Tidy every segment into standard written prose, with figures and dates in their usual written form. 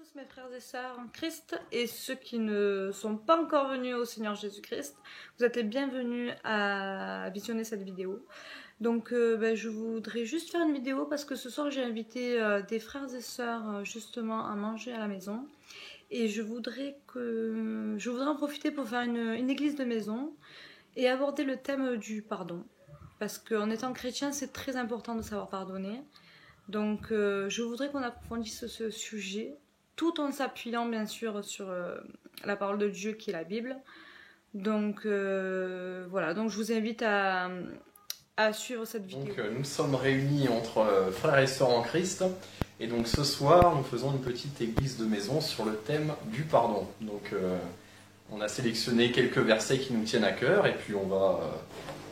tous mes frères et sœurs en Christ et ceux qui ne sont pas encore venus au Seigneur Jésus-Christ, vous êtes les bienvenus à visionner cette vidéo. Donc je voudrais juste faire une vidéo parce que ce soir j'ai invité des frères et sœurs justement à manger à la maison. Et je voudrais en profiter pour faire une église de maison et aborder le thème du pardon. Parce qu'en étant chrétien, c'est très important de savoir pardonner. Donc je voudrais qu'on approfondisse ce sujet, tout en s'appuyant bien sûr sur la parole de Dieu qui est la Bible. Donc voilà, donc je vous invite à suivre cette vidéo. Donc nous sommes réunis entre frères et sœurs en Christ. Et donc ce soir, nous faisons une petite église de maison sur le thème du pardon. Donc on a sélectionné quelques versets qui nous tiennent à cœur et puis on va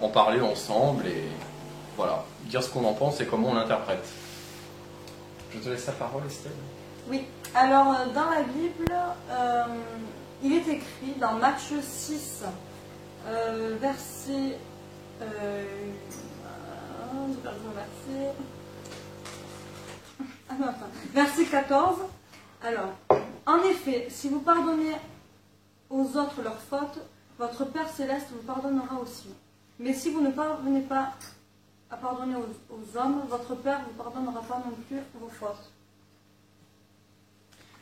en parler ensemble et voilà, dire ce qu'on en pense et comment on l'interprète. Je te laisse la parole, Estelle. Oui, alors dans la Bible, il est écrit dans Matthieu 6, verset... verset 14. Alors, en effet, si vous pardonnez aux autres leurs fautes, votre Père Céleste vous pardonnera aussi. Mais si vous ne parvenez pas à pardonner aux hommes, votre Père ne vous pardonnera pas non plus vos fautes.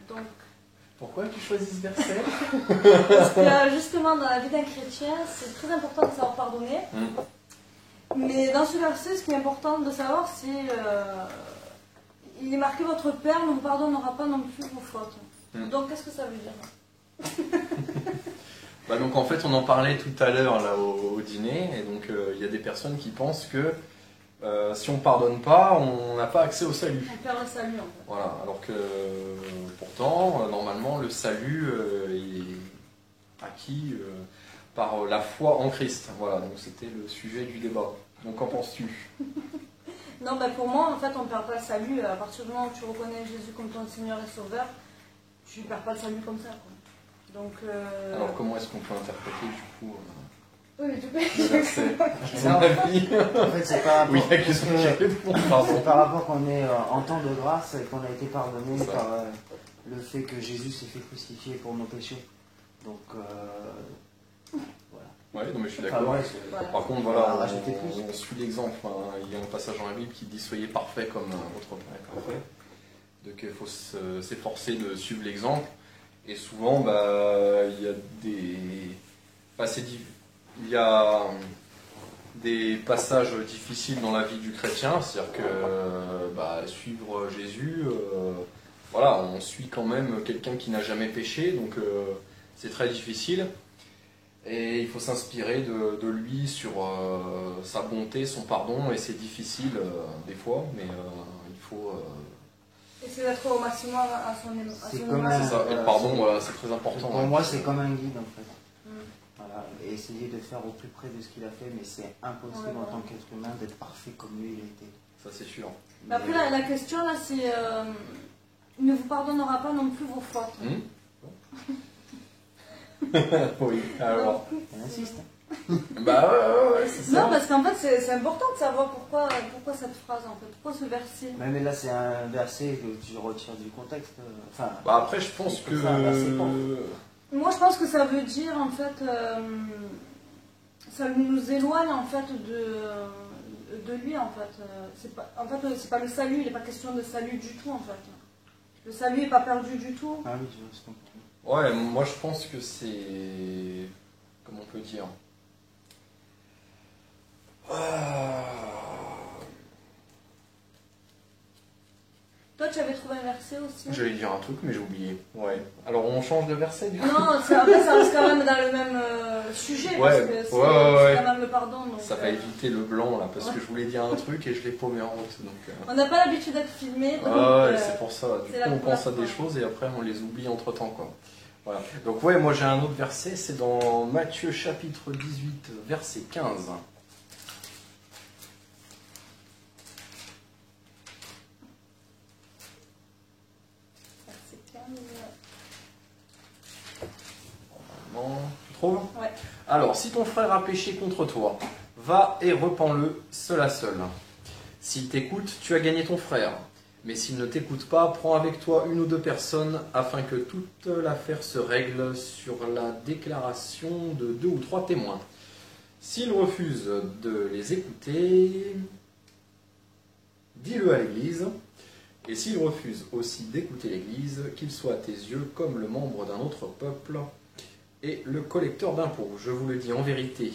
Donc, pourquoi tu choisis ce verset? parce que justement, dans la vie d'un chrétien, c'est très important de savoir pardonner. Mais dans ce verset, ce qui est important de savoir, c'est... il est marqué, votre Père ne vous pardonnera pas non plus vos fautes. Donc, qu'est-ce que ça veut dire? Donc en fait, on en parlait tout à l'heure là au dîner, et donc il y a des personnes qui pensent que si on ne pardonne pas, on n'a pas accès au salut. On perd le salut en fait. Voilà, alors que pourtant, normalement, le salut est acquis par la foi en Christ. Voilà, donc c'était le sujet du débat. Donc qu'en penses-tu? Non, pour moi, en fait, on ne perd pas le salut. À partir du moment où tu reconnais Jésus comme ton Seigneur et Sauveur, tu ne perds pas le salut comme ça, quoi. Donc, alors comment est-ce qu'on peut interpréter du coup oui, tu peux. En fait, c'est pas oui, c'est par rapport qu'on est en temps de grâce et qu'on a été pardonné par le fait que Jésus s'est fait crucifier pour nos péchés. Donc, voilà. Ouais, non, mais je suis d'accord. Par contre, voilà, on suit l'exemple. Il y a un passage dans la Bible qui dit « Soyez parfaits comme votre Père est parfait ». Donc, il faut s'efforcer de suivre l'exemple. Et souvent, il y a il y a des passages difficiles dans la vie du chrétien, c'est-à-dire que suivre Jésus, voilà, on suit quand même quelqu'un qui n'a jamais péché, donc c'est très difficile. Et il faut s'inspirer de lui sur sa bonté, son pardon, et c'est difficile des fois, mais il faut... essayer d'être au maximum à son image. C'est ça, et le pardon, voilà, c'est très important. Pour moi, c'est comme un guide en fait. Voilà, et essayer de faire au plus près de ce qu'il a fait, mais c'est impossible en tant qu'être humain d'être parfait comme lui il a été. Ça, c'est sûr. Après, la question là, c'est il ne vous pardonnera pas non plus vos fautes. Oui, alors. On insiste. Ouais, c'est ça. Non, parce qu'en fait, c'est important de savoir pourquoi cette phrase, en fait, pourquoi ce verset. Mais là, c'est un verset que tu retires du contexte. Enfin, après, je pense que... Moi, je pense que ça veut dire, en fait, ça nous éloigne, en fait, de lui, en fait. C'est pas le salut, il n'est pas question de salut du tout, en fait. Le salut n'est pas perdu du tout. Ah oui, je comprends. Ouais, moi, je pense que c'est... Comment on peut dire Toi, tu avais trouvé un verset aussi? J'allais dire un truc, mais j'ai oublié. Ouais. Alors, on change de verset, du coup? Non, après, ça reste quand même dans le même sujet, parce que c'est quand même le pardon. Donc, ça va éviter le blanc, là, parce que je voulais dire un truc et je l'ai paumé en route. Donc, on n'a pas l'habitude d'être filmé. C'est pour ça. Du coup, on pense à des choses et après, on les oublie entre-temps, quoi. Voilà. Donc, ouais, moi, j'ai un autre verset, c'est dans Matthieu, chapitre 18, verset 15. Tu trouves? Ouais. Alors, si ton frère a péché contre toi, va et repens-le seul à seul. S'il t'écoute, tu as gagné ton frère. Mais s'il ne t'écoute pas, prends avec toi une ou deux personnes afin que toute l'affaire se règle sur la déclaration de 2 ou 3 témoins. S'ils refusent de les écouter, dis-le à l'Église. Et s'ils refusent aussi d'écouter l'Église, qu'il soit à tes yeux comme le membre d'un autre peuple et le collecteur d'impôts. Je vous le dis en vérité,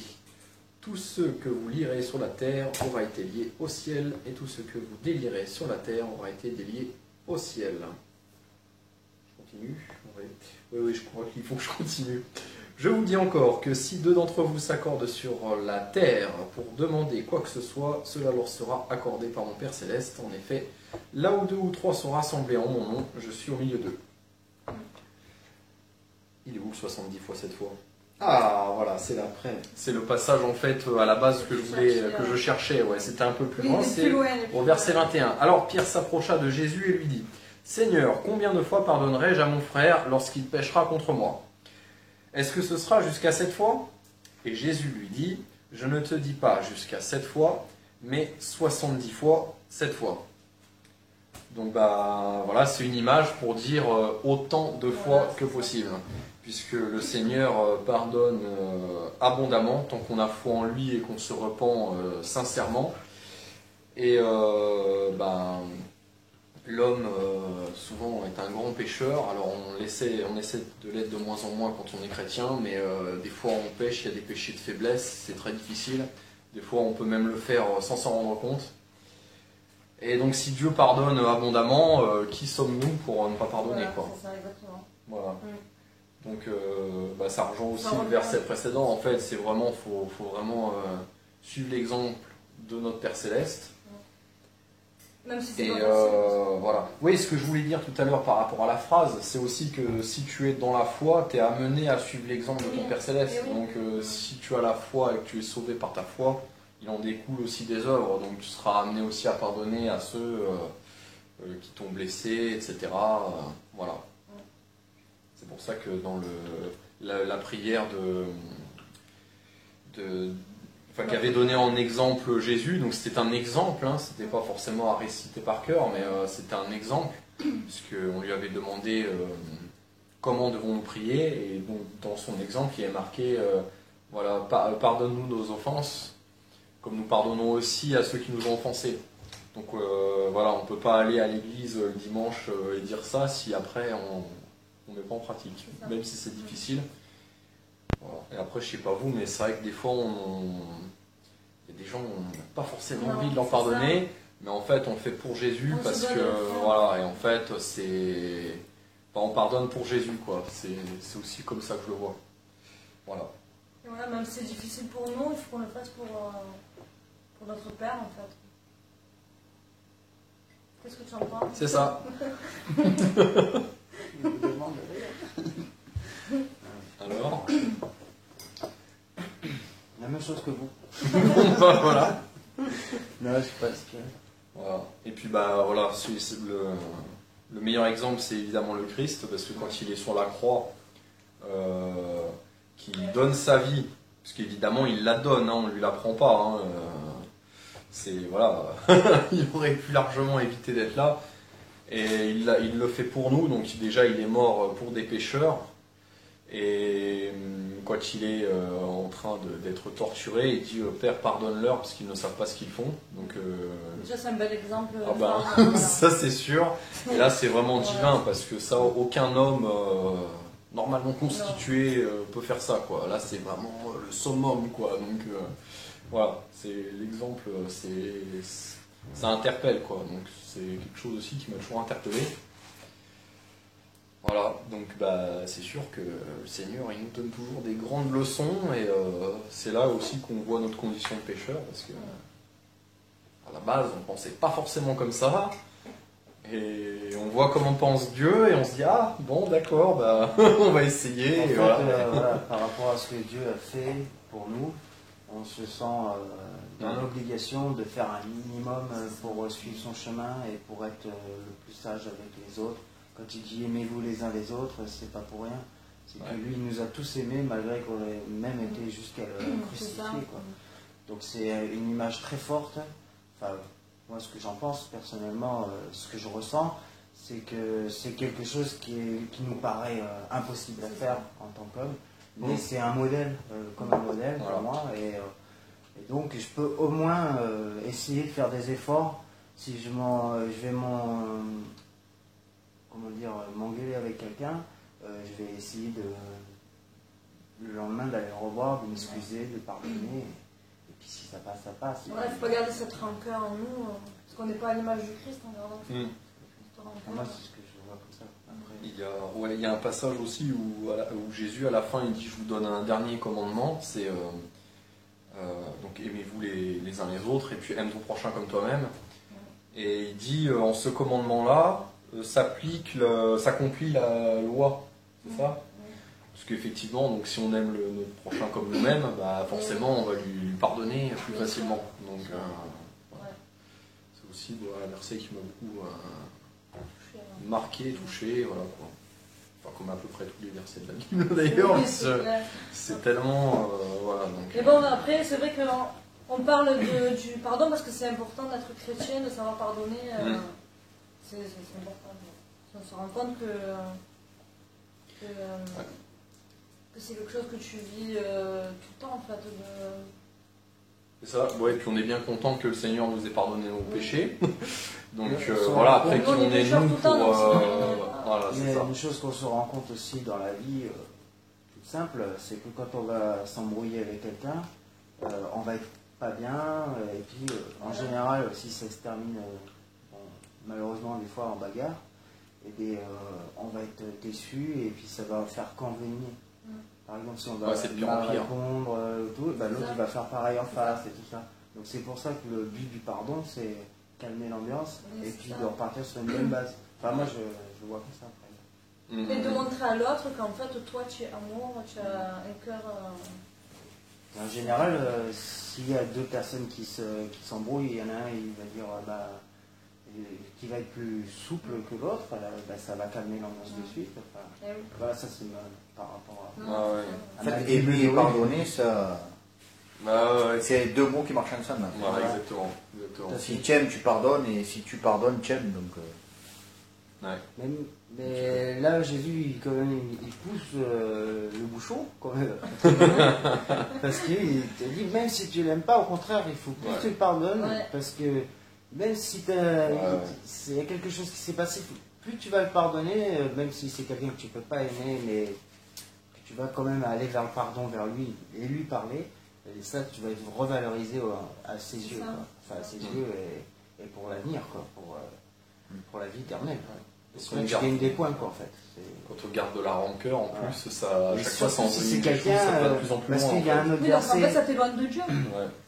tout ce que vous lirez sur la terre aura été lié au ciel, et tout ce que vous délierez sur la terre aura été délié au ciel. Je continue? Oui, je crois qu'il faut que je continue. Je vous dis encore que si 2 d'entre vous s'accordent sur la terre pour demander quoi que ce soit, cela leur sera accordé par mon Père Céleste. En effet, là où 2 ou 3 sont rassemblés en mon nom, je suis au milieu d'eux. Il est où 70 fois 7 fois? Ah, voilà, c'est l'après. C'est le passage en fait à la base que je cherchais. Ouais, c'était un peu plus loin. C'est au verset 21. Alors Pierre s'approcha de Jésus et lui dit: Seigneur, combien de fois pardonnerai-je à mon frère lorsqu'il péchera contre moi? Est-ce que ce sera jusqu'à 7 fois? Et Jésus lui dit: Je ne te dis pas jusqu'à 7 fois, mais 70 fois 7 fois. Donc voilà, c'est une image pour dire autant de fois que possible. Puisque le Seigneur pardonne abondamment tant qu'on a foi en lui et qu'on se repent sincèrement. Et l'homme souvent est un grand pécheur, alors on essaie de l'être de moins en moins quand on est chrétien, mais des fois on pêche, il y a des péchés de faiblesse, c'est très difficile. Des fois on peut même le faire sans s'en rendre compte. Et donc si Dieu pardonne abondamment, qui sommes-nous pour ne pas pardonner, quoi. C'est ça, exactement. Voilà. Donc ça rejoint aussi le verset précédent. En fait, c'est vraiment, faut vraiment suivre l'exemple de notre Père Céleste. Même si c'est voilà. Oui, ce que je voulais dire tout à l'heure par rapport à la phrase, c'est aussi que si tu es dans la foi, tu es amené à suivre l'exemple de ton Père Céleste. Donc si tu as la foi et que tu es sauvé par ta foi, il en découle aussi des œuvres. Donc tu seras amené aussi à pardonner à ceux qui t'ont blessé, etc. Voilà. C'est pour ça que dans la prière qu'avait donné en exemple Jésus, donc c'était un exemple, hein, c'était pas forcément à réciter par cœur, mais c'était un exemple, puisqu'on lui avait demandé comment devons-nous prier, et donc dans son exemple il est marqué voilà, pardonne-nous nos offenses, comme nous pardonnons aussi à ceux qui nous ont offensés. Donc voilà, on ne peut pas aller à l'église le dimanche et dire ça si après on ne met pas en pratique, même si c'est difficile. Voilà. Et après, je sais pas vous, mais c'est vrai que des fois, il y a des gens, on n'a pas forcément envie de leur pardonner, mais en fait, on le fait pour Jésus, parce que, voilà, et en fait, on pardonne pour Jésus, quoi. C'est aussi comme ça que je le vois. Voilà. Et voilà, même si c'est difficile pour nous, il faut qu'on le fasse pour notre Père, en fait. Qu'est-ce que tu en penses? C'est ça. Alors la même chose que vous. Voilà. Non, je sais pas ce qu'il y a. Voilà. Et puis voilà, le meilleur exemple, c'est évidemment le Christ, parce que quand il est sur la croix, qu'il donne sa vie, parce qu'évidemment il la donne, hein, on ne lui la prend pas. Hein, voilà, il aurait pu largement éviter d'être là. Et il le fait pour nous, donc déjà il est mort pour des pécheurs. Et quand il est en train d'être torturé, il dit Père, pardonne-leur parce qu'ils ne savent pas ce qu'ils font. Donc, déjà, c'est un bel exemple. Ça, c'est sûr. Et là, c'est vraiment divin parce que ça, aucun homme normalement constitué peut faire ça, quoi. Là, c'est vraiment le summum, quoi. Donc, voilà, c'est l'exemple, ça interpelle, quoi. Donc, c'est quelque chose aussi qui m'a toujours interpellé. Voilà, donc c'est sûr que le Seigneur il nous donne toujours des grandes leçons et c'est là aussi qu'on voit notre condition de pécheur parce que à la base on pensait pas forcément comme ça et on voit comment pense Dieu et on se dit ah bon d'accord on va essayer. En fait, voilà. Par rapport à ce que Dieu a fait pour nous, on se sent dans l'obligation de faire un minimum pour suivre son chemin et pour être le plus sage avec les autres. Quand il dit aimez-vous les uns les autres, c'est pas pour rien. C'est que lui, il nous a tous aimés malgré qu'on ait même été jusqu'à le crucifier. Quoi. Donc c'est une image très forte. Enfin, moi ce que j'en pense personnellement, ce que je ressens, c'est que c'est quelque chose qui nous paraît impossible à faire en tant qu'homme, mais c'est un modèle, comme un modèle pour moi, et donc je peux au moins essayer de faire des efforts si je vais m'engueuler avec quelqu'un, je vais essayer le lendemain d'aller le revoir, de m'excuser, de pardonner. Et puis si ça passe, ça passe. Il ne faut pas garder cette rancœur en nous, parce qu'on n'est pas à l'image du Christ en gardant cette rancœur. Moi, c'est ce que je vois comme ça. Après. Il y a un passage aussi où Jésus, à la fin, il dit « Je vous donne un dernier commandement », c'est donc aimez-vous les uns les autres, et puis aime ton prochain comme toi-même. Et il dit, en ce commandement-là, s'accomplit la loi, c'est ça? Parce qu'effectivement, donc si on aime notre prochain comme nous-mêmes, bah forcément on va lui pardonner plus facilement. Donc c'est aussi un verset qui m'a beaucoup marqué, touché, voilà quoi. Enfin, comme à peu près tous les versets de la Bible d'ailleurs, c'est tellement voilà. Donc, mais bon, après c'est vrai qu'on parle du pardon parce que c'est important d'être chrétien, de savoir pardonner. C'est important. On se rend compte que c'est quelque chose que tu vis tout le temps en fait. C'est ça, ouais, et puis on est bien content que le Seigneur nous ait pardonné nos péchés. Donc voilà, après qui on est nous pour... voilà, il y a une chose qu'on se rend compte aussi dans la vie, toute simple, c'est que quand on va s'embrouiller avec quelqu'un, on va être pas bien, et puis en général, si ça se termine malheureusement des fois en bagarre, on va être déçu et puis ça va faire convenir. Par exemple, si on va mal répondre, l'autre il va faire pareil en face et tout ça. Donc c'est pour ça que le but du pardon, c'est calmer l'ambiance et puis de repartir sur une bonne base. Enfin moi je vois comme ça après. Et de montrer à l'autre qu'en fait toi tu es amour, tu as un cœur... En général, s'il y a deux personnes qui s'embrouillent, il y en a un il va dire qui va être plus souple que l'autre, ça va calmer l'ambiance de suite. Enfin, voilà, ça c'est par rapport à... En fait, aimer et pardonner, ça... c'est deux mots qui marchent ensemble. Voilà, exactement. Si tu aimes, tu pardonnes, et si tu pardonnes, tu aimes. Donc, mais là, Jésus, quand même, il pousse le bouchon, quand même. Parce qu'il te dit, même si tu l'aimes pas, au contraire, il faut plus que tu le pardonnes, parce que même si il y a quelque chose qui s'est passé, plus tu vas le pardonner, même si c'est quelqu'un que tu peux pas aimer, mais que tu vas quand même aller vers le pardon, vers lui, et lui parler, et ça, tu vas être revalorisé à ses yeux, quoi. Enfin, à ses yeux, et pour l'avenir, quoi, pour la vie éternelle. Parce que tu gagnes des points, quoi, en fait. Quand on garde de la rancœur, en plus, ça, à chaque fois, ça si c'est quelqu'un, de plus en plus parce loin. qu'il y a un autre verset. En fait, ça t'éloigne de Dieu.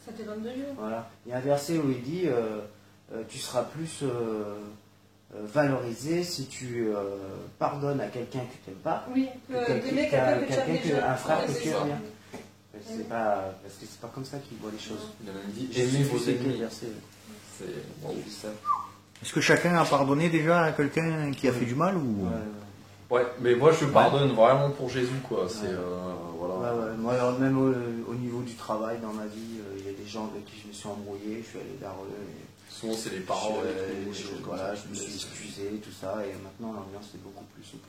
Ça t'éloigne de Dieu. Voilà. Il y a un verset où il dit tu seras plus valorisé si tu pardonnes à quelqu'un que tu n'aimes pas, un frère que tu aimes bien. C'est pas, parce que c'est pas comme ça qu'il voit les choses. Il a même dit aimez vos ennemis. Est-ce que chacun a pardonné déjà à quelqu'un qui a fait du mal ou... Ouais, mais moi je pardonne vraiment pour Jésus, quoi. C'est voilà. Moi, même au niveau du travail, dans ma vie, il y a des gens avec qui je me suis embrouillé, je suis allé vers eux. Souvent c'est les parents, je me suis excusé, tout ça, et maintenant l'ambiance est beaucoup plus souple.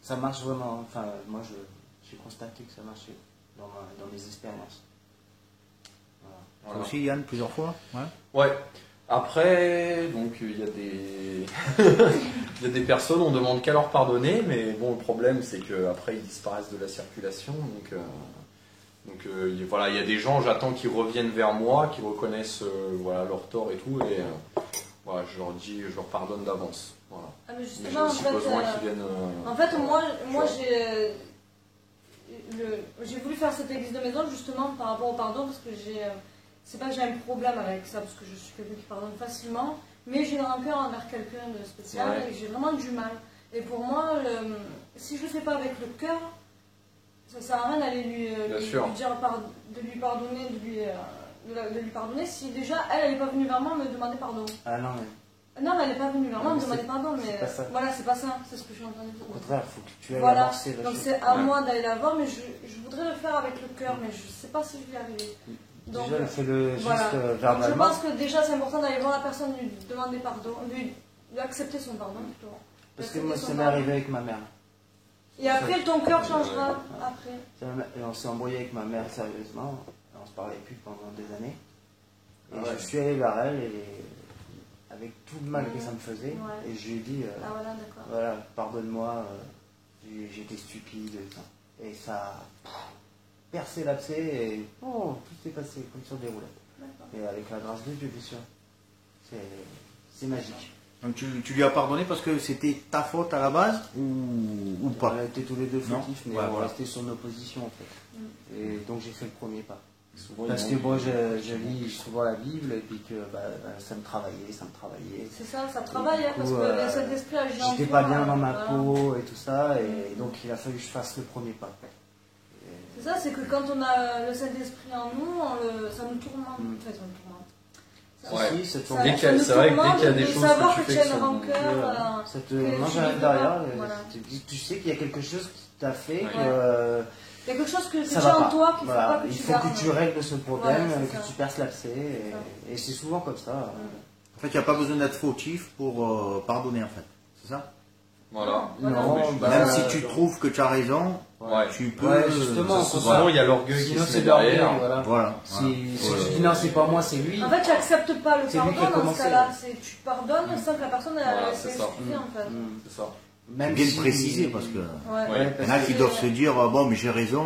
Ça marche vraiment. Enfin, moi j'ai constaté que ça marchait dans mes expériences. Toi aussi, Yann, plusieurs fois? Ouais. Après, donc il y a des personnes, on demande qu'à leur pardonner, mais bon, le problème c'est qu'après ils disparaissent de la circulation. Donc voilà, il y a des gens, j'attends qu'ils reviennent vers moi, qu'ils reconnaissent leur tort et tout, et voilà, je leur pardonne d'avance. Voilà. Mais justement, mais j'ai aussi besoin qu'ils viennent. En fait, moi j'ai voulu faire cette église de maison justement par rapport au pardon, parce que c'est pas que j'ai un problème avec ça, parce que je suis quelqu'un qui pardonne facilement, mais j'ai une rancœur envers quelqu'un de spécial et j'ai vraiment du mal. Et pour moi, si je le fais pas avec le cœur, ça sert à rien d'aller lui dire de lui pardonner, de lui pardonner si déjà elle n'est pas venue vers moi me demander pardon. Ah non, non, mais elle n'est pas venue vers moi me demander pardon, mais voilà, c'est pas ça, c'est ce que je suis en train de dire. Au contraire, il faut que tu ailles donc c'est à moi d'aller la voir, mais je voudrais le faire avec le cœur, mais je sais pas si je vais y arriver. Donc, Déjà, fais-le juste voilà. Donc, je verbalement. pense que déjà c'est important d'aller voir la personne, lui demander pardon, lui accepter son pardon plutôt. Parce que moi, Accepter ça son m'est pardon. arrivé avec ma mère. Et après ton cœur changera après. Et on s'est embrouillé avec ma mère sérieusement. On se parlait plus pendant des années. Et Ah ouais. je suis allé vers elle et avec tout le mal que ça me faisait. Ouais. Et je lui ai dit, Ah voilà, d'accord. voilà, pardonne-moi, j'étais stupide. Et ça. Et ça a percé l'abcès et oh, tout s'est passé comme sur des roulettes. D'accord. Et avec la grâce de Dieu, bien sûr. C'est magique. Donc tu lui as pardonné parce que c'était ta faute à la base ou pas? On a été tous les deux Non. fautifs, mais Ouais, on voilà. restait sur nos positions en fait. Et donc j'ai fait le premier pas. Souvent, Parce ils que vont- moi je lis souvent la Bible et puis que ça me travaillait. C'est ça, ça travaille, hein, parce que le Saint-Esprit agit en j'étais toi, pas bien dans ma voilà. peau et tout ça, et donc il a fallu que je fasse le premier pas. C'est ça, c'est que quand on a le Saint-Esprit en nous, ça nous tourmente. Enfin, ça nous tourmente. Ça- Ouais. Si, ça ça- tourne. Dès qu'il y a- ça nous c'est vrai que dès tourmente qu'il y a des de choses savoir que tu que fais tu as qui une sont- rancœur. Ça te que mange tu à vis l'intérieur. pas, voilà. Tu sais qu'il y a quelque chose qui t'a fait Ouais. que Quelque chose que ça tu va as en pas. toi qu'il ne faut Voilà. pas que Il tu faut gardes. que tu règles ce problème, Voilà, c'est que ça. tu perces l'abcès, et c'est souvent comme ça. En fait, il n'y a pas besoin d'être fautif pour pardonner, en fait. C'est ça? Voilà. Voilà. Non, Mais je suis bah, Même d'accord. si tu trouves que tu as raison, Ouais. tu peux. Ouais, justement, Ça, souvent, il y a l'orgueil qui sinon se c'est met de l'orgueil, derrière. voilà. Voilà. Si Voilà. tu dis non, c'est pas moi, c'est lui. En fait, tu n'acceptes pas le C'est lui qui a pardon dans commencé. ce cas-là. Tu pardonnes sans que la personne Voilà, ait c'est s'est ça. excusée, en fait. C'est ça. Même Bien si- préciser parce que. Ouais. Ouais. Il y en a qui doivent se dire bon, mais j'ai raison,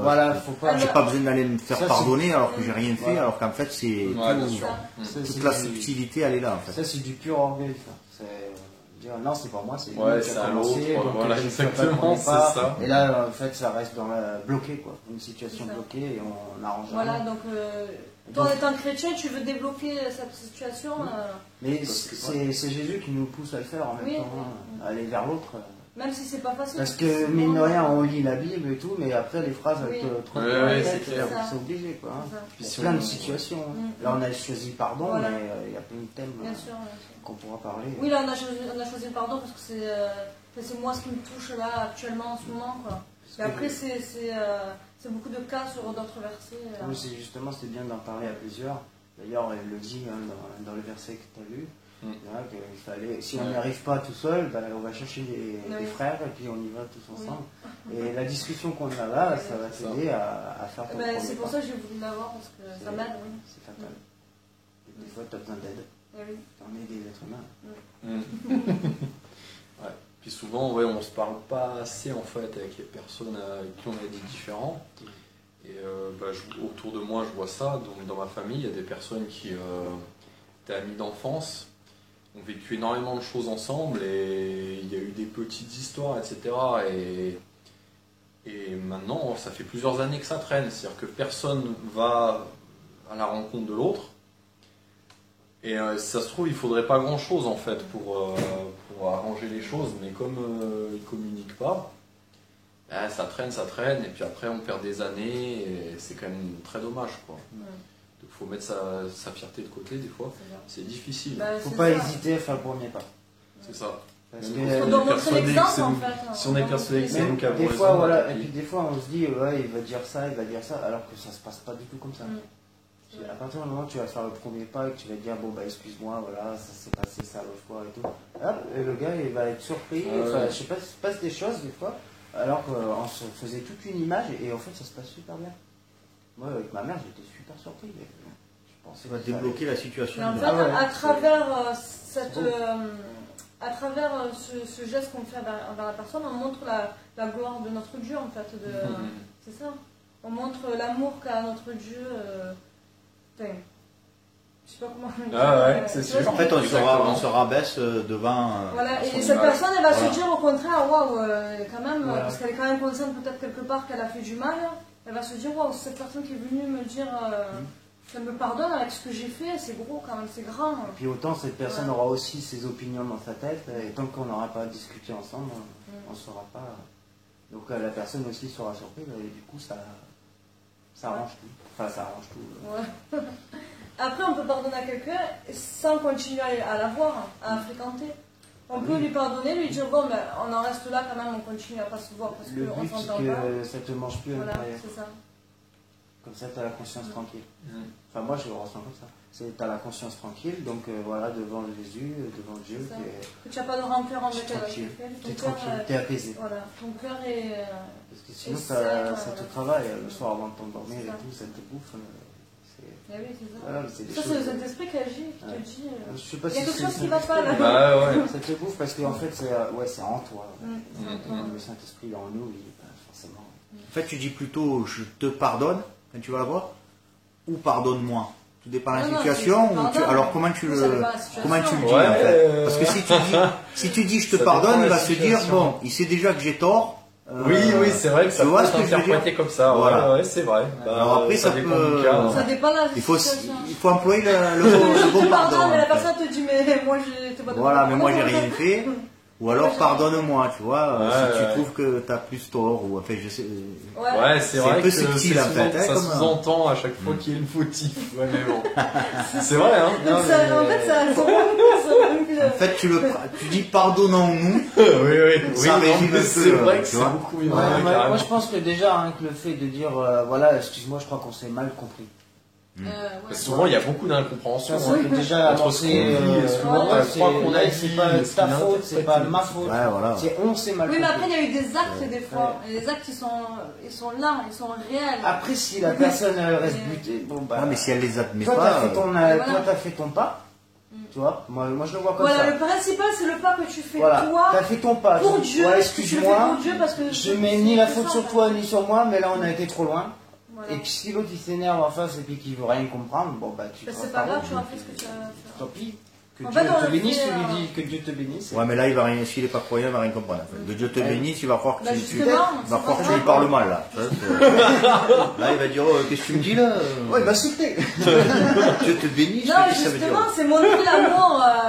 Voilà, faut pas. j'ai pas besoin d'aller me faire Ça, c'est- pardonner alors que j'ai rien fait, Voilà. alors qu'en fait, c'est Ouais, bien tout- sûr. Ça, toute c'est la du- subtilité, elle est là en fait. Ça, c'est du pur orgueil. Ça. C'est dire non, c'est pas moi, c'est lui Ouais, qui c'est a à commencé. l'autre, donc voilà, je fais pas le exactement, premier c'est pas. ça. Et là, en fait, ça reste bloqué, quoi. Une situation C'est ça. bloquée et on arrange Voilà, rien. donc toi, en étant chrétien, tu veux débloquer cette situation. Mais Parce que- c'est Jésus qui nous pousse à le faire en même Oui, temps, oui. hein, à aller vers l'autre. Même si c'est pas facile. Parce que, mine de rien, on lit la Bible et tout, mais après, les phrases, Oui. elles te trottent Ouais, dans la ouais, tête, c'est clair. c'est obligé, quoi. hein. C'est ça. Puis Il y a si plein on- de situations. Mm. Là, on a choisi pardon, Voilà. mais il y a plein de thèmes Bien sûr, bien sûr. qu'on pourra parler. Oui, là, on a choisi le pardon parce que c'est moi ce qui me touche là, actuellement, en ce moment, quoi. Et après, c'est beaucoup de cas sur d'autres versets. Oui, c'est justement, c'est bien d'en parler à plusieurs. D'ailleurs, elle le dit hein, dans le verset que tu as lu. Mm. Hein, qu'il fallait, si on n'y arrive pas tout seul, ben, on va chercher des Oui. frères et puis on y va tous ensemble. Et la discussion qu'on a là, ça va C'est t'aider à faire ton premier C'est pour pas. ça que j'ai voulu l'avoir parce que ça m'aide, oui. C'est fatal. Et des fois, tu as besoin d'aide. Eh oui. T'en es des êtres humains. Ouais. Puis souvent, ouais, on se parle pas assez en fait avec les personnes avec qui on a des différends. Et autour de moi, je vois ça. Donc, dans ma famille, il y a des personnes qui étaient amies d'enfance, ont vécu énormément de choses ensemble et il y a eu des petites histoires, etc. Et maintenant, ça fait plusieurs années que ça traîne. C'est-à-dire que personne va à la rencontre de l'autre. Et si ça se trouve, il faudrait pas grand-chose en fait pour arranger les choses, mais comme ils communiquent pas, ça traîne, et puis après on perd des années, et c'est quand même très dommage, quoi. Ouais. Donc faut mettre sa fierté de côté des fois, C'est ça. c'est difficile, Bah, Faut c'est pas ça. hésiter à faire le premier pas. c'est ça. Parce Même que, si On on doit est montrer persuadé que l'exemple c'est en nous- fait. si on est persuadé que c'est mais nous qui avons des raison, fois, on voilà, va et puis des fois on se dit, ouais, il va dire ça, alors que ça se passe pas du tout comme ça. Mm. À partir du moment où tu vas faire le premier pas et que tu vas te dire, bon bah excuse-moi, voilà, ça s'est passé ça l'autre fois et tout, hop, et le gars il va être surpris, Ouais. enfin, je sais pas, il se passe des choses des fois, alors qu'on se faisait toute une image et en fait ça se passe super bien. Moi avec ma mère j'étais super surpris. Je pensais Ça va que ça allait- débloquer la situation. Et en fait, Ah ouais. à travers beau. à travers ce geste qu'on fait envers la personne, on montre la gloire de notre Dieu en fait. C'est ça. On montre l'amour qu'a notre Dieu. Enfin, je sais pas comment. Ah ouais, c'est tu vois, sûr. En fait, Exactement. on se rabaisse devant. Voilà, son et cette image. personne, elle va Voilà. se dire au contraire, waouh, quand même, Voilà. parce qu'elle est quand même consciente peut-être quelque part qu'elle a fait du mal, elle va se dire, waouh, cette personne qui est venue me dire qu'elle me pardonne avec ce que j'ai fait, c'est gros quand même, c'est grand. Et puis autant cette personne Ouais. aura aussi ses opinions dans sa tête, et tant qu'on n'aura pas discuté ensemble, on ne saura pas. Donc la personne aussi sera surprise, et du coup ça arrange tout. Enfin, ça arrange tout. Ouais. Après, on peut pardonner à quelqu'un sans continuer à la voir, à la fréquenter. On peut lui pardonner, lui dire, bon, ben, on en reste là quand même, on continue à pas se voir parce Le qu'on but c'est s'entend pas. que ça te mange plus à Voilà, l'intérieur. c'est ça. Comme ça, tu as la conscience tranquille. Mm. Enfin, moi, je le ressens comme ça. Tu as la conscience tranquille, donc voilà, devant Jésus, devant Dieu. Que tu n'as pas de rancœur envers Tu es tranquille, tu es ton cœur, tranquille, tu es apaisé. voilà, ton cœur est. Parce que sinon, et ça te travaille le soir avant de t'endormir et tout, ça te bouffe. Eh oui, c'est ça. Voilà, c'est des Ça, choses- c'est le Saint-Esprit qui agit, qui Ouais. te dit. Je sais pas Il y a si quelque c'est chose qui le va pas là. Bah ouais. Ça te bouffe parce qu'en fait, c'est en toi. Mm. Le Saint-Esprit est en nous, forcément. En fait, tu dis plutôt je te pardonne quand tu vas la voir ou pardonne-moi. Tout dépend de la Non, non, situation. c'est Ou pardonne. alors comment tu Ça le dépend de la situation. comment tu le dis Ouais, en fait. Parce que si tu dis je te Ça pardonne, dépend de il la va se dire situation. bon, il sait déjà que j'ai tort. Oui, c'est vrai que ça tu vois peut ce que je veux dire s'interpréter comme ça. Voilà. Ouais, c'est vrai. Bah, Alors après, ça dépend peut- du cas, hein. Ça dépend de la Il faut situation. employer le bon Tu pardon. pardonnes, mais la en fait. personne te dit, mais moi, je t'ai pas de Voilà, pardon. mais moi j'ai rien fait. Ou alors pardonne-moi, tu vois, Ouais, si tu ouais. trouves que t'as plus tort, ou enfin je sais. Ouais, c'est C'est vrai un peu que subtil, c'est en fait, ça comme sous-entend à chaque fois qu'il y a une fautif. Ouais, mais bon. C'est vrai, hein. Donc Non, ça, mais- en fait, ça rend En fait, tu dis pardonnons-nous. Oui, Ça non, résume mais un c'est peu, vrai que tu c'est vois. beaucoup mieux. Ouais, Ouais, moi, carrément. je pense que déjà, hein, que le fait de dire, voilà, excuse-moi, je crois qu'on s'est mal compris. Parce que souvent, il y a beaucoup d'incompréhension. Ça hein. peut déjà Entre ce qu'on avancer. dit et ce qu'on ouais, c'est- croit qu'on là, a c'est dit, pas et ce ta qu'il a faute, c'est pas interprété. ma faute. Ouais, voilà. C'est on s'est mal Oui, mais compris. après, il y a eu des actes des fois. Et les actes, ils sont là, ils sont réels. Après, si la personne reste Mais- butée, bon bah. Ouais, mais si elle les admet Toi, pas. t'as fait ton, voilà. toi, t'as fait ton pas. Tu vois, moi, je le vois comme Voilà, ça. le principal, c'est le pas que tu fais Voilà, toi t'as fait ton pas. pour Je- Dieu. Ouais, Tu le fais excuse-moi. pour Dieu parce que Je mets ni la c'est faute ça, sur en fait. toi ni sur moi, mais là on a été trop loin. Voilà. Et puis si l'autre il s'énerve en face et puis qu'il veut rien comprendre, bon bah tu Mais traces c'est pas ta grave, route. tu as fait ce que tu as à faire. Tant pis. Que En Dieu fait, on te le bénisse, fait, tu lui dis que Dieu te bénisse. Ouais, mais là, il va rien, s'il est pas croyant, il va rien comprendre. En fait. De Dieu te bénisse, il va croire que Bah, tu justement, il va c'est croire pas que tu lui grave. parles mal, là. Tu vois, là, il va dire, oh, qu'est-ce que tu me dis, là Ouais, bah sauter. Dieu te bénisse, Non, qu'est-ce que ça veut dire justement, c'est montrer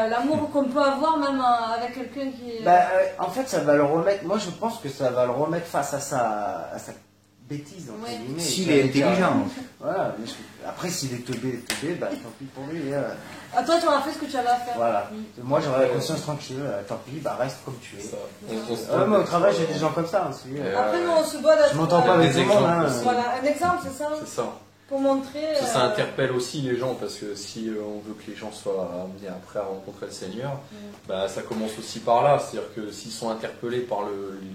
l'amour qu'on peut avoir même avec quelqu'un qui. Bah, en fait, ça va le remettre. Moi, je pense que ça va le remettre face à sa bêtise, entre Ouais. guillemets. S'il est intelligent. Voilà. Mais après, s'il est teubé, bah tant pis pour lui. À toi, tu auras fait ce que tu avais à faire. Voilà. Mm. Moi, j'aurais la conscience tranquille. Tant pis, bah reste comme tu es. Ça, on se Moi, au trompe. travail, j'ai des gens comme ça aussi. Après, nous, on se doit d'être. Je m'entends pas avec Des tout le monde. exemples Hein. aussi. Voilà, un exemple, c'est ça. C'est ça. Pour montrer. Ça interpelle aussi les gens parce que si on veut que les gens soient amenés après à rencontrer le Seigneur, bah, ça commence aussi par là. C'est-à-dire que s'ils sont interpellés par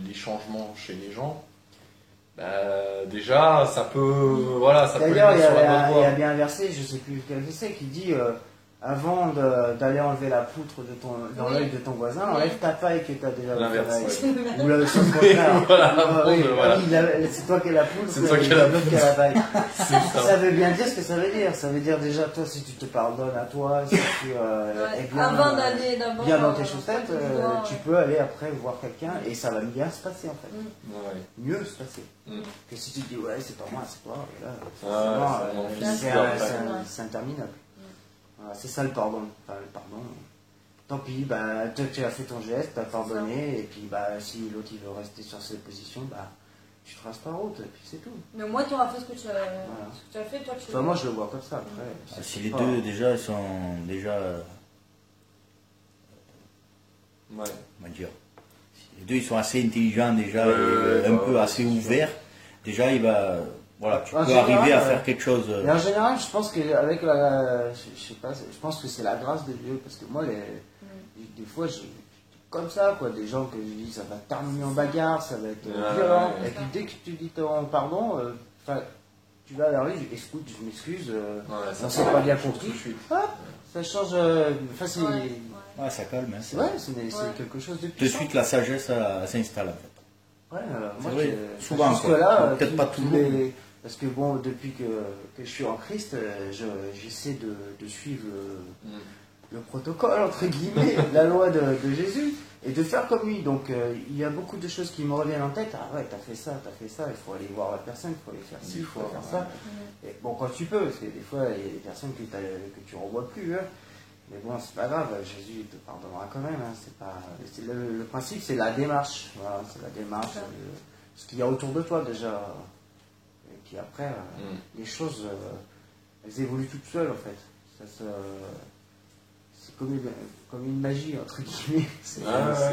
les changements chez les gens, bah, déjà ça peut, voilà, ça peut les D'ailleurs, mettre sur la bonne il y a voie. bien un verset, je sais plus lequel c'est, qui dit avant d'aller enlever la poutre dans Oui. l'œil de ton voisin, Oui. enlève ta paille que tu as déjà dans ton L'inverse, œil. ouais. Ou le sens contraire. Voilà, Ah, oui, voilà. oui, c'est toi qui as la poutre, C'est toi qui as la l'autre qui a la paille. C'est ça. Ça veut bien dire ce que ça veut dire. Ça veut dire déjà, toi, si tu te pardonnes à toi, si tu es bien, Avant d'aller d'abord. bien dans tes chaussettes, tu dois- tu peux aller après voir quelqu'un et ça va bien se passer en fait. Ouais. Mieux se passer. Mm. Que si tu te dis, ouais, c'est pas moi, c'est toi, et là, ça forcément, en finit c'est plus après. c'est interminable. Voilà, c'est ça le pardon. Enfin, le pardon. Tant pis, bah, toi, tu as fait ton geste, tu as pardonné, et puis bah, si l'autre il veut rester sur ses positions, bah, tu traces ta route, et puis c'est tout. Mais au moins, tu auras fait ce que tu as fait, toi, tu. Enfin, moi, je le vois comme ça après. Ah, si C'est les pas- deux, déjà, ils sont déjà. Ouais. Comment dire si les deux, ils sont assez intelligents déjà, Ouais, et un ouais, peu ouais, assez c'est sûr. ouverts. Déjà, il va. Voilà, tu En peux général, arriver à ouais. faire quelque chose. Et en général, je pense qu'avec la. Je sais pas, je pense que c'est la grâce de Dieu, parce que moi, des fois, j'ai comme ça, quoi, des gens que je dis ça va terminer en bagarre, ça va être Ouais, violent. ouais. Et puis dès que tu dis ton pardon, enfin, tu vas vers lui, écoute, je m'excuse, Ouais, on s'est pas bien compris. tout de suite. Hop, ça change. Enfin, c'est. Ouais. Ouais, ça calme. Hein, C'est vrai, c'est quelque chose de De puissant. suite, la sagesse s'installe en fait. Ouais, C'est moi, vrai, souvent, jusque-là, quoi. Peut-être pas toujours. parce que bon, depuis que je suis en Christ, j'essaie de suivre Mm. le protocole, entre guillemets, la loi de Jésus, et de faire comme lui. Donc, il y a beaucoup de choses qui me reviennent en tête. Ah ouais, t'as fait ça, il faut aller voir la personne, il faut aller faire ci, il faut faire ça. Et bon, quand tu peux, parce que des fois, il y a des personnes que tu revois plus, hein. Mais bon, c'est pas grave, Jésus te pardonnera quand même. Hein. Le principe, c'est la démarche. Voilà, c'est la démarche, ce qu'il y a autour de toi déjà. Et puis après, les choses, elles évoluent toutes seules en fait. C'est comme une magie, entre guillemets. C'est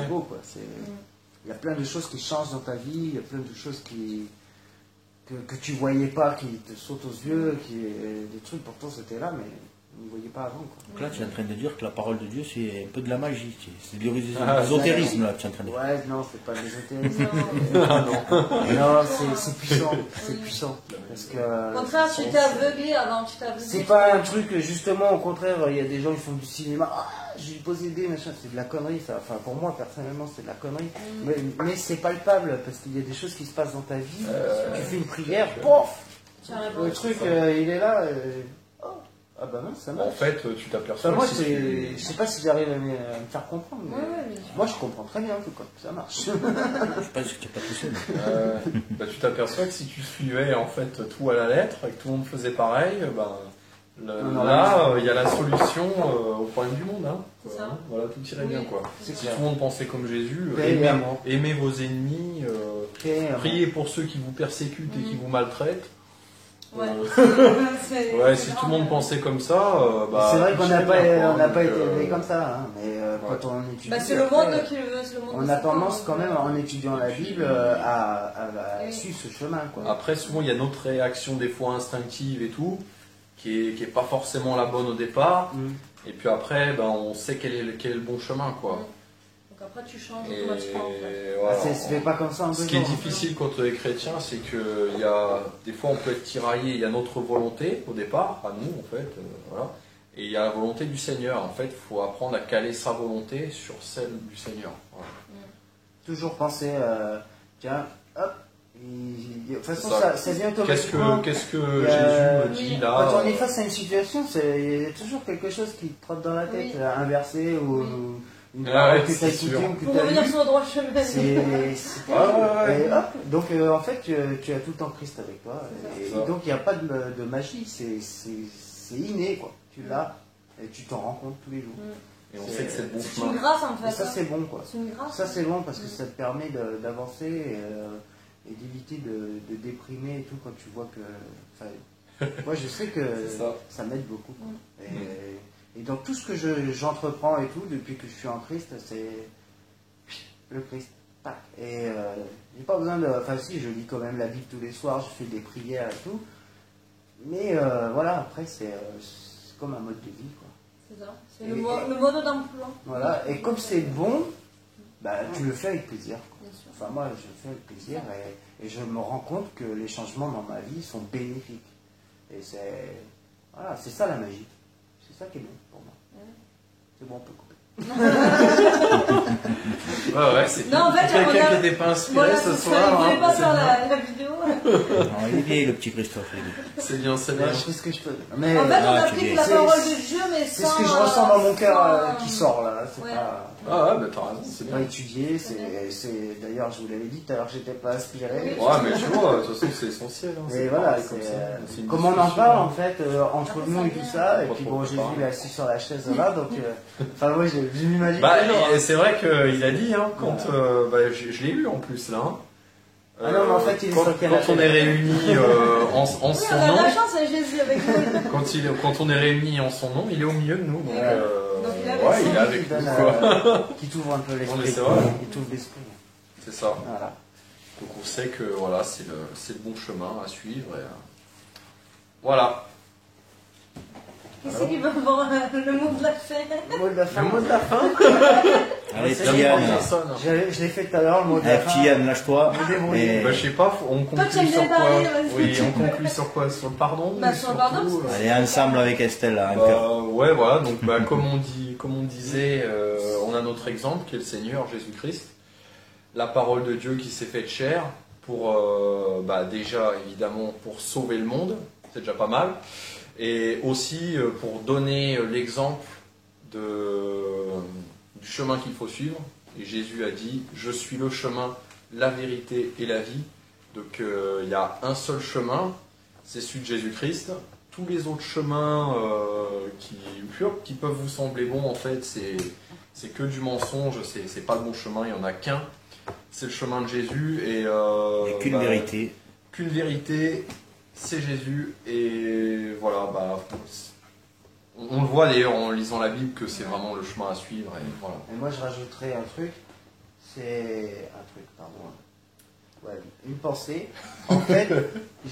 beau quoi. Il y a plein de choses qui changent dans ta vie, il y a plein de choses qui que tu voyais pas, qui te sautent aux yeux, des trucs, pourtant c'était là, mais on ne voyait pas avant. Quoi. Donc là, tu es en train de dire que la parole de Dieu, c'est un peu de la magie. C'est de l'ésotérisme, là, tu es en train de dire. Ouais, non, c'est pas de l'ésotérisme. Non. Non, c'est puissant. C'est puissant. Parce que, Au contraire, tu t'es aveuglé avant, tu t'es aveuglé. c'est pas un truc, justement, au contraire, il y a des gens qui font du cinéma. Ah, j'ai posé des machin, c'est de la connerie, ça. Enfin, pour moi, personnellement, c'est de la connerie. Mais c'est palpable, parce qu'il y a des choses qui se passent dans ta vie. Tu fais une prière, pof le truc, il est là. Ah bah non, ça marche. En fait, tu t'aperçois Enfin, moi, que si je sais pas si j'arrive à me faire comprendre. Mais Ouais, moi, je comprends très bien, en tout cas. Ça marche. Je sais pas si tu n'es pas tout seul. bah, tu t'aperçois que si tu suivais en fait tout à la lettre et que tout le monde faisait pareil, là, il y a la solution au problème du monde. Hein. C'est ça. Voilà, tout irait bien quoi. C'est Si clair. tout le monde pensait comme Jésus, Paix et amour. aimez vos ennemis, priez pour ceux qui vous persécutent et qui vous maltraitent. Ouais. Ouais, si tout le monde pensait comme ça, c'est vrai qu'on n'a tout irait bien, pas quoi. été Donc, élevé comme ça, hein, mais quand on étudie, Bah, c'est le après, monde qui le veut, c'est le monde on de a Satan, tendance hein. quand même, en étudiant la Bible, à Oui. suivre ce chemin. Quoi. Après, souvent, il y a notre réaction des fois instinctive et tout, qui est pas forcément la bonne au départ. Et puis après, on sait quel est le bon chemin, quoi. Donc après, tu changes Et automatiquement. En fait. voilà. Ça se fait pas comme ça en 2 Ce qui est difficile quand on est chrétien, c'est que des fois on peut être tiraillé, il y a notre volonté au départ, à nous en fait, voilà. Et il y a la volonté du Seigneur. En fait, il faut apprendre à caler sa volonté sur celle du Seigneur. Voilà. Toujours penser, tiens, hop, de toute façon, Ça. ça vient Qu'est-ce automatiquement. que Jésus me dit oui. là Quand on est face à une situation, il y a toujours quelque chose qui te trotte dans la tête, Oui. un verset ou une Ah parole ouais, que tu as c'est écoutée sûr. ou que Pour tu as revenir lue. sur le droit chemin. C'est Ouais. Et hop, donc en fait tu as tout le temps Christ avec toi et ça. donc il n'y a pas de magie, c'est inné quoi. Tu l'as et tu t'en rends compte tous les jours. Et on sait que c'est le bon C'est une chemin. grâce en fait. Et ça hein. c'est bon quoi. C'est une grâce. Ça c'est bon parce que ça te permet d'avancer et d'éviter de déprimer et tout quand tu vois que. Enfin, moi je sais que C'est ça. ça m'aide beaucoup. Quoi. Et dans tout ce que j'entreprends et tout depuis que je suis en Christ, c'est le Christ. Tac. Et j'ai pas besoin de. Enfin, si, je lis quand même la Bible tous les soirs, je fais des prières et tout. Mais voilà, après, c'est comme un mode de vie, quoi. C'est ça. C'est le mode d'emploi. Voilà. Et comme c'est bon, tu le fais avec plaisir. Quoi. Bien sûr. Enfin, moi, je le fais avec plaisir et je me rends compte que les changements dans ma vie sont bénéfiques. Et c'est. Voilà, c'est ça la magie. C'est ça qui est bon pour moi. C'est bon, on peut couper. Ouais, c'est Non, en fait, quelqu'un on a- qui n'était pas inspiré Voilà, ce c'est ça. soir. Il voulait hein, pas c'est faire bien. la vidéo. Non, il est vieil, le petit Christophe. il est vieil. C'est bien, c'est bien. Ouais, je fais ce que je peux. Mais En fait, on Ah, a tu pris dis. la C'est- parole de Dieu, mais sans. c'est ce que je ressens dans mon cœur sans- qui sort là. C'est Ouais. pas. Ah ouais, t'as raison, c'est C'est bien. pas étudié, d'ailleurs je vous l'avais dit tout à l'heure que j'étais pas inspiré. Ouais, mais tu vois, de toute façon, c'est essentiel. Hein, Et c'est voilà, pareil, comme ça. C'est une comme on en discussion. parle en fait entre Après, nous ça et tout vient. ça, et Pas puis trop bon Jésus préparé. il est assis sur la chaise là, donc enfin moi je m'imagine. Bah, toujours, hein. et c'est vrai qu'il a dit, hein, quand je l'ai lu en plus là. Hein. Ah non, mais en fait, il est quand, sur le canapé. quand on est réunis en Oui, son on a de nom, la chance avec Jésus avec nous. quand on est réunis en son nom, il est au milieu de nous. Donc, Ouais. Donc, il est avec ouais, nous. il est avec Qui nous. donne, Quoi. qui t'ouvre un peu Non, mais l'esprit. c'est vrai. Qui t'ouvre l'esprit. C'est ça. Voilà. Donc on sait que voilà, c'est le bon chemin à suivre. Et, voilà. Qui c'est qui va avoir le mot de la fin? Le mot de la fin. Le mot de la fin. Allez, C'est petit bon, Yann. Personne. Je l'ai fait tout à l'heure, le mot de la Allez, fin. petit Yann, lâche-toi. Me débrouiller. Et- Bah, je sais pas, on Toi, tu conclut aimes sur bien quoi? parler, vas-y. Oui, on conclut sur quoi? Sur le pardon? Bah, ou sur le pardon, tout, Allez, ensemble avec Estelle, là, un cœur. ouais, voilà, donc comme on disait, on a notre exemple qui est le Seigneur Jésus-Christ, la parole de Dieu qui s'est faite chair pour déjà évidemment pour sauver le monde, c'est déjà pas mal, et aussi pour donner l'exemple du chemin qu'il faut suivre. Et Jésus a dit: je suis le chemin, la vérité et la vie. Donc il y a un seul chemin, c'est celui de Jésus-Christ. Tous les autres chemins qui peuvent vous sembler bons, en fait, c'est que du mensonge, c'est pas le bon chemin, il n'y en a qu'un. C'est le chemin de Jésus. Et Il n'y a qu'une vérité. Qu'une vérité, c'est Jésus. Et voilà, on le voit d'ailleurs en lisant la Bible que c'est vraiment le chemin à suivre. Et voilà. Et moi je rajouterais un truc, pardon. ouais, une pensée. En fait,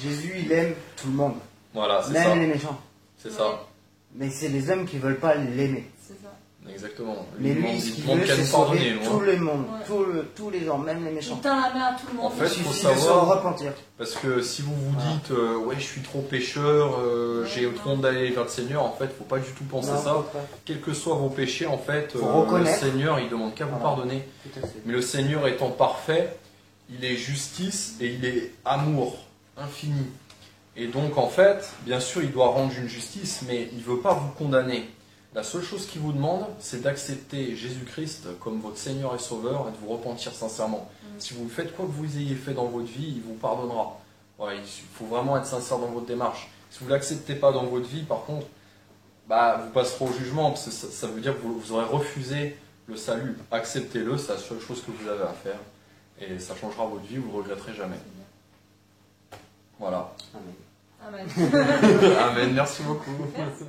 Jésus, il aime tout le monde, Voilà, c'est même ça. les méchants. C'est ça. Mais c'est les hommes qui veulent pas l'aimer. C'est ça. Exactement. Mais lui, il ce qu'il demande veut, qu'à c'est nous pardonner. sauver loin. tout le monde, Ouais. tous les gens, même les Il méchants. tend la main à tout le monde. En fait, Il faut suffit de se savoir- repentir. Parce que si vous vous Voilà. dites ouais je suis trop pécheur, j'ai trop honte d'aller vers le Seigneur, en fait faut pas du tout penser Non, ça. faut pas. Quels que soient vos péchés, en fait, Faut le reconnaître. Seigneur il demande qu'à vous Voilà. pardonner. Tout à fait. Mais le Seigneur étant parfait, il est justice et il est amour infini. Et donc en fait, bien sûr il doit rendre une justice, mais il ne veut pas vous condamner. La seule chose qu'il vous demande, c'est d'accepter Jésus-Christ comme votre Seigneur et Sauveur et de vous repentir sincèrement. Si vous faites quoi que vous ayez fait dans votre vie, il vous pardonnera. Voilà, il faut vraiment être sincère dans votre démarche. Si vous ne l'acceptez pas dans votre vie, par contre, bah, vous passerez au jugement, parce que ça veut dire que vous aurez refusé le salut. Acceptez-le, c'est la seule chose que vous avez à faire. Et ça changera votre vie, vous ne le regretterez jamais. Voilà. Amen. Amen. Amen, merci beaucoup. Merci.